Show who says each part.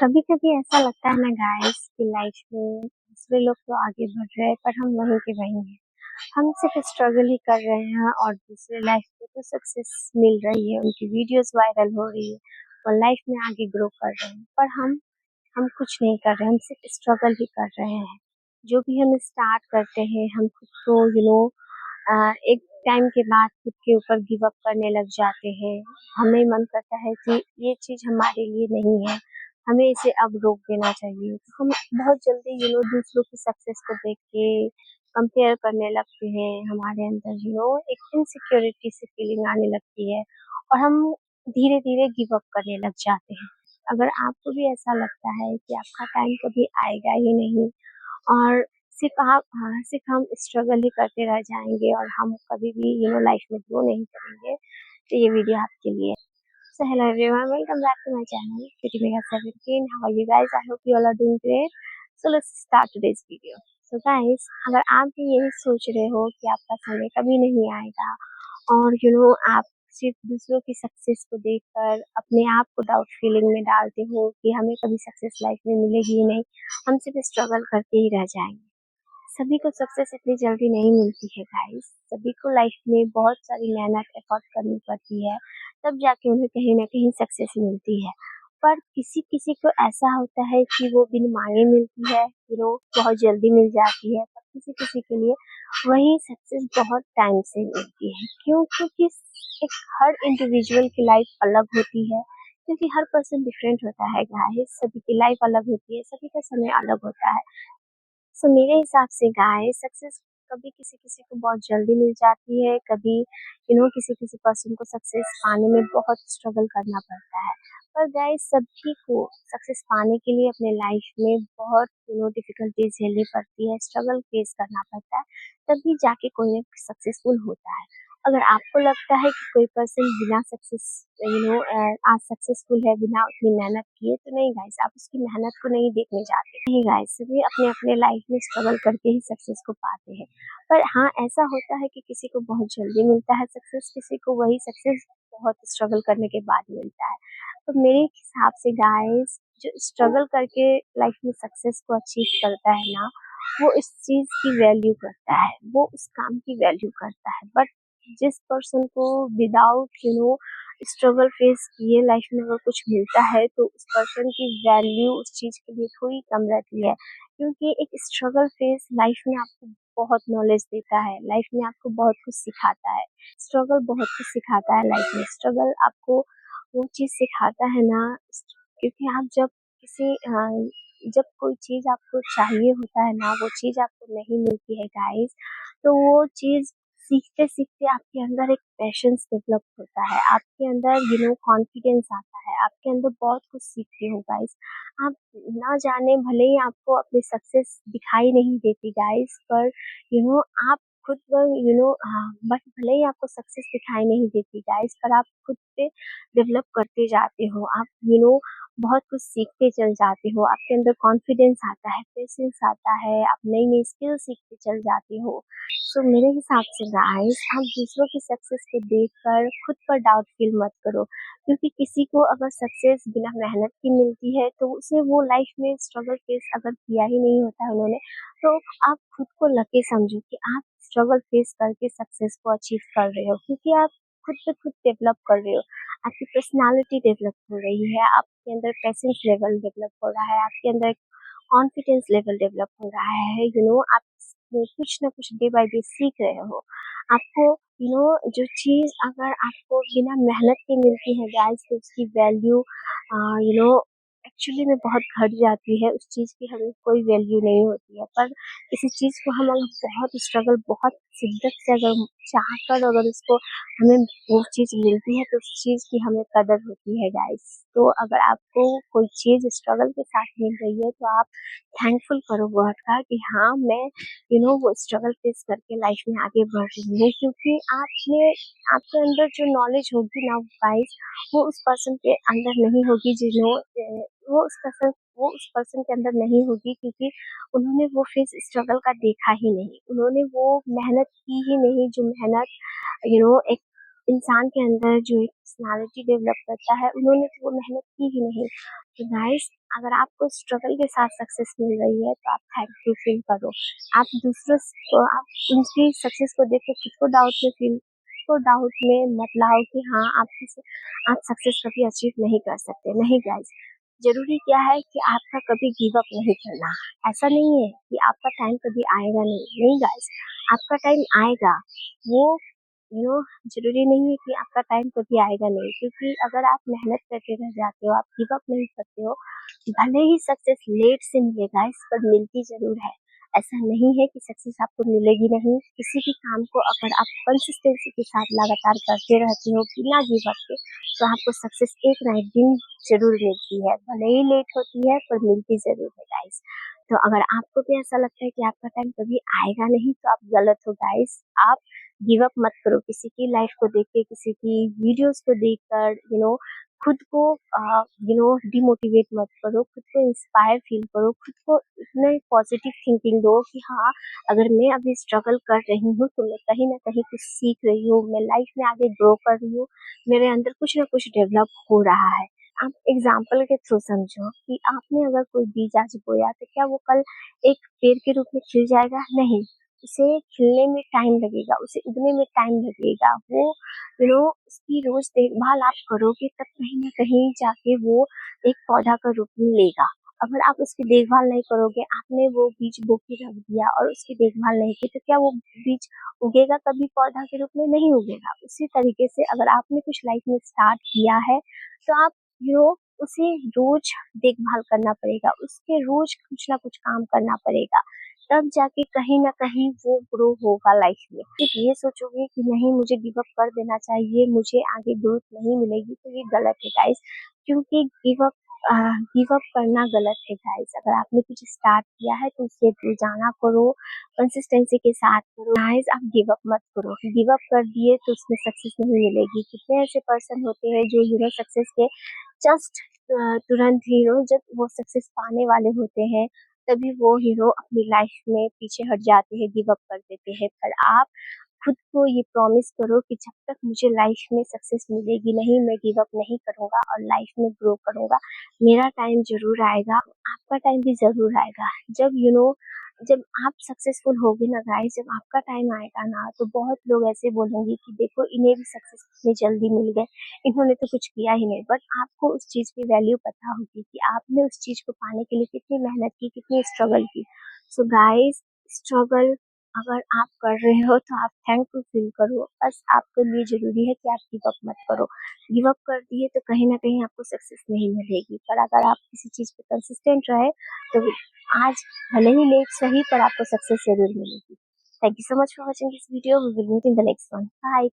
Speaker 1: कभी-कभी ऐसा लगता है ना गाइस कि लाइफ में दूसरे लोग तो आगे बढ़ रहे हैं पर हम वहीं के वहीं हैं। हम सिर्फ स्ट्रगल ही कर रहे हैं और दूसरे लाइफ में तो सक्सेस मिल रही है, उनकी वीडियोस वायरल हो रही है और लाइफ में आगे ग्रो कर रहे हैं। पर हम कुछ नहीं कर रहे, हम सिर्फ स्ट्रगल ही कर रहे हैं। जो भी हम स्टार्ट करते हैं हम खुद को एक टाइम के बाद खुद के ऊपर गिव अप करने लग जाते हैं। हमें मन करता है कि ये चीज़ हमारे लिए नहीं है, हमें इसे अब रोक देना चाहिए। तो हम बहुत जल्दी दूसरों की सक्सेस को देख के कंपेयर करने लगते हैं। हमारे अंदर एक इनसिक्योरिटी सी फीलिंग आने लगती है और हम धीरे-धीरे गिव अप करने लग जाते हैं। अगर आपको भी ऐसा लगता है कि आपका टाइम कभी आएगा ही नहीं और सिर्फ हम स्ट्रगल ही करते रह जाएँगे और हम कभी भी लाइफ में ग्रो नहीं करेंगे, तो ये वीडियो आपके लिए है। So hello everyone, welcome back to my channel, Pretty Mega 17. How are you guys? I hope you all are doing great. So let's start today's video. So guys, अगर आप भी यही सोच रहे हो कि आपका समय कभी नहीं आएगा और आप सिर्फ दूसरों की सक्सेस को देखकर अपने आप को डाउट फीलिंग में डालते हो कि हमें कभी सक्सेस लाइफ में मिलेगी ही नहीं, हम सिर्फ स्ट्रगल करते ही रह जाएंगे। सभी को सक्सेस इतनी जल्दी नहीं मिलती है गाइस। सभी को लाइफ में बहुत सारी मेहनत एफर्ट करनी पड़ती है, तब जाके उन्हें कहीं ना कहीं सक्सेस मिलती है। पर किसी किसी को ऐसा होता है कि वो बिन मांगे मिलती है, बहुत जल्दी मिल जाती है। पर किसी किसी के लिए वही सक्सेस बहुत टाइम से मिलती है। क्यों? क्योंकि एक हर इंडिविजुअल की लाइफ अलग होती है, क्योंकि हर पर्सन डिफरेंट होता है गाइस। सभी की लाइफ अलग होती है, सभी का समय अलग होता है। सो मेरे हिसाब से गाइस, सक्सेस कभी किसी किसी को बहुत जल्दी मिल जाती है, कभी किसी किसी पर्सन को सक्सेस पाने में बहुत स्ट्रगल करना पड़ता है। पर गाइस, सभी को सक्सेस पाने के लिए अपने लाइफ में बहुत डिफिकल्टीज झेलनी पड़ती है, स्ट्रगल फेस करना पड़ता है, तभी जाके कोई सक्सेसफुल होता है। अगर आपको लगता है कि कोई पर्सन बिना सक्सेस आज सक्सेसफुल है बिना उतनी मेहनत किए, तो नहीं गाइस, आप उसकी मेहनत को नहीं देखने जाते। नहीं गाइस, सभी अपने अपने लाइफ में स्ट्रगल करके ही सक्सेस को पाते हैं। पर हाँ, ऐसा होता है कि किसी को बहुत जल्दी मिलता है सक्सेस, किसी को वही सक्सेस बहुत स्ट्रगल करने के बाद मिलता है। तो मेरे हिसाब से गाइस, जो स्ट्रगल करके लाइफ में सक्सेस को अचीव करता है ना, वो इस चीज की वैल्यू करता है, वो उस काम की वैल्यू करता है। बट जिस पर्सन को विदाउट स्ट्रगल फेस किए लाइफ में अगर कुछ मिलता है, तो उस पर्सन की वैल्यू उस चीज के लिए थोड़ी कम रहती है। क्योंकि एक स्ट्रगल फेस लाइफ में आपको बहुत नॉलेज देता है, लाइफ में आपको बहुत कुछ सिखाता है। स्ट्रगल बहुत कुछ सिखाता है लाइफ में। स्ट्रगल आपको वो चीज सिखाता है ना, क्योंकि आप जब कोई चीज आपको चाहिए होता है ना, वो चीज आपको नहीं मिलती है गाइस, तो वो चीज सीखते सीखते आपके अंदर एक पैशंस डेवलप होता है, आपके अंदर कॉन्फिडेंस आता है, आपके अंदर बहुत कुछ सीखते हो गाइस। आप ना जाने, भले ही आपको अपनी सक्सेस दिखाई नहीं देती गाइस, पर आप खुद पर बट भले ही आपको सक्सेस दिखाई नहीं देती गाइस, पर आप खुद पे डेवलप करते जाते हो। आप बहुत कुछ सीखते चल जाते हो, आपके अंदर कॉन्फिडेंस आता है, पेशेंस आता है, आप नई नई स्किल सीखते चल जाते हो। सो मेरे हिसाब से गाइस, आप दूसरों की सक्सेस को देखकर खुद पर डाउट फील मत करो। क्योंकि किसी को अगर सक्सेस बिना मेहनत की मिलती है, तो उसे वो लाइफ में स्ट्रगल फेस अगर किया ही नहीं होता है उन्होंने, तो आप खुद को लकी समझो कि आप स्ट्रगल फेस करके सक्सेस को अचीव कर रहे हो, क्योंकि आप खुद पे खुद डेवलप कर रहे हो। आपकी पर्सनालिटी डेवलप हो रही है, आपके अंदर पेशेंस लेवल डेवलप हो रहा है, आपके अंदर कॉन्फिडेंस लेवल डेवलप हो रहा है। आप कुछ ना कुछ डे बाय डे सीख रहे हो। आपको जो चीज अगर आपको बिना मेहनत के मिलती है गाइस, तो उसकी वैल्यू एक्चुअली में बहुत घट जाती है। उस चीज की हमें कोई वैल्यू नहीं होती है। पर किसी चीज को हम अगर बहुत स्ट्रगल, बहुत शिद्दत से अगर चाहकर अगर उसको हमें वो चीज मिलती है, तो उस चीज की हमें कदर होती है गाइस। तो अगर आपको कोई चीज स्ट्रगल के साथ मिल रही है, तो आप थैंकफुल करो गॉड का कि हाँ, मैं वो स्ट्रगल फेस करके लाइफ में आगे बढ़ रही हूँ। क्योंकि आपके अंदर जो नॉलेज होगी ना गाइस, वो उस पर्सन के अंदर नहीं होगी, वो उस पर्सन के अंदर नहीं होगी, क्योंकि उन्होंने वो फेस स्ट्रगल का देखा ही नहीं, उन्होंने वो मेहनत की ही नहीं, जो मेहनत एक इंसान के अंदर जो एक पर्सनैलिटी डेवलप करता है, उन्होंने तो वो मेहनत की ही नहीं। तो गाइस, अगर आपको स्ट्रगल के साथ सक्सेस मिल रही है तो आप थैंकफुल फील करो। आप दूसरों को, आप उनकी सक्सेस को देख के खुद को डाउट में मत लाओ कि हाँ आप सक्सेस कभी अचीव नहीं कर सकते। नहीं गाइस, जरूरी क्या है कि आपका कभी गिव अप नहीं करना। ऐसा नहीं है कि आपका टाइम कभी आएगा नहीं गाइस, आपका टाइम आएगा। वो जरूरी नहीं है कि आपका टाइम कभी आएगा नहीं, क्योंकि अगर आप मेहनत करते रह जाते हो, आप गिव अप नहीं करते हो, भले ही सक्सेस लेट से मिले गाइस, पर मिलती जरूर है। ऐसा नहीं है कि सक्सेस आपको मिलेगी नहीं। किसी भी काम को अगर आप कंसिस्टेंसी के साथ लगातार करते रहते हो बिना गिव अप के, तो आपको सक्सेस एक ना एक दिन जरूर मिलती है। भले ही लेट होती है पर मिलती जरूर है गाइस। तो अगर आपको भी ऐसा लगता है कि आपका टाइम कभी आएगा नहीं, तो आप गलत हो गाइस। आप गिव अप मत करो किसी की लाइफ को देख के, किसी की वीडियोस को देखकर। खुद को डिमोटिवेट मत करो, खुद को इंस्पायर फील करो, खुद को इतने पॉजिटिव थिंकिंग दो कि हाँ, अगर मैं अभी स्ट्रगल कर रही हूँ तो मैं कहीं ना कहीं कुछ सीख रही हूँ, मैं लाइफ में आगे ग्रो कर रही हूँ, मेरे अंदर कुछ ना कुछ डेवलप हो रहा है। आप एग्जाम्पल के थ्रू समझो कि आपने अगर कोई बीज आज बोया, तो क्या वो कल एक पेड़ के रूप में खिल जाएगा? नहीं, उसे खिलने में टाइम लगेगा, उसे उगने में टाइम लगेगा। वो उसकी रोज देखभाल आप करोगे, तब कहीं ना कहीं जाके वो एक पौधा का रूप में लेगा। अगर आप उसकी देखभाल नहीं करोगे, आपने वो बीज बो के रख दिया और उसकी देखभाल नहीं की, तो क्या वो बीज उगेगा? कभी पौधा के रूप में नहीं उगेगा। उसी तरीके से अगर आपने कुछ लाइफ में स्टार्ट किया है, तो आप उसे रोज देखभाल करना पड़ेगा, उसके रोज कुछ ना कुछ काम करना पड़ेगा, तब जाके कहीं ना कहीं वो ग्रो होगा लाइफ में। सिर्फ ये सोचोगे कि नहीं मुझे गिव अप कर देना चाहिए, मुझे आगे ग्रोथ नहीं मिलेगी, तो ये गलत है गाइस। क्योंकि गिव अप करना गलत है गाइस। अगर आपने कुछ स्टार्ट किया है तो उसे रोजाना करो, कंसिस्टेंसी के साथ करो गाइस। आप गिव अप मत करो। गिव अप कर दिए तो उसमें सक्सेस नहीं मिलेगी। कितने ऐसे पर्सन होते हैं जो सक्सेस के जस्ट तुरंत जब वो सक्सेस पाने वाले होते हैं, तभी वो अपनी लाइफ में पीछे हट जाते हैं, गिव अप कर देते हैं। पर आप खुद को ये प्रॉमिस करो कि जब तक मुझे लाइफ में सक्सेस मिलेगी नहीं, मैं गिव अप नहीं करूंगा और लाइफ में ग्रो करूंगा। मेरा टाइम जरूर आएगा, आपका टाइम भी जरूर आएगा। जब आप सक्सेसफुल होगे ना गाइस, जब आपका टाइम आएगा ना, तो बहुत लोग ऐसे बोलेंगे कि देखो इन्हें भी सक्सेस इतनी जल्दी मिल गए, इन्होंने तो कुछ किया ही नहीं। बट आपको उस चीज की वैल्यू पता होगी कि आपने उस चीज को पाने के लिए कितनी मेहनत की, कितनी स्ट्रगल की। सो गाइस, स्ट्रगल अगर आप कर रहे हो तो आप थैंकफुल फील करो। बस आपके लिए जरूरी है कि आप गिव अप मत करो। गिव अप कर दिए तो कहीं ना कहीं आपको सक्सेस नहीं मिलेगी। पर अगर आप किसी चीज पे कंसिस्टेंट रहे, तो आज भले ही लेट सही, पर आपको सक्सेस जरूर मिलेगी। Thank you so much for watching this video. We will meet in the next one. Bye.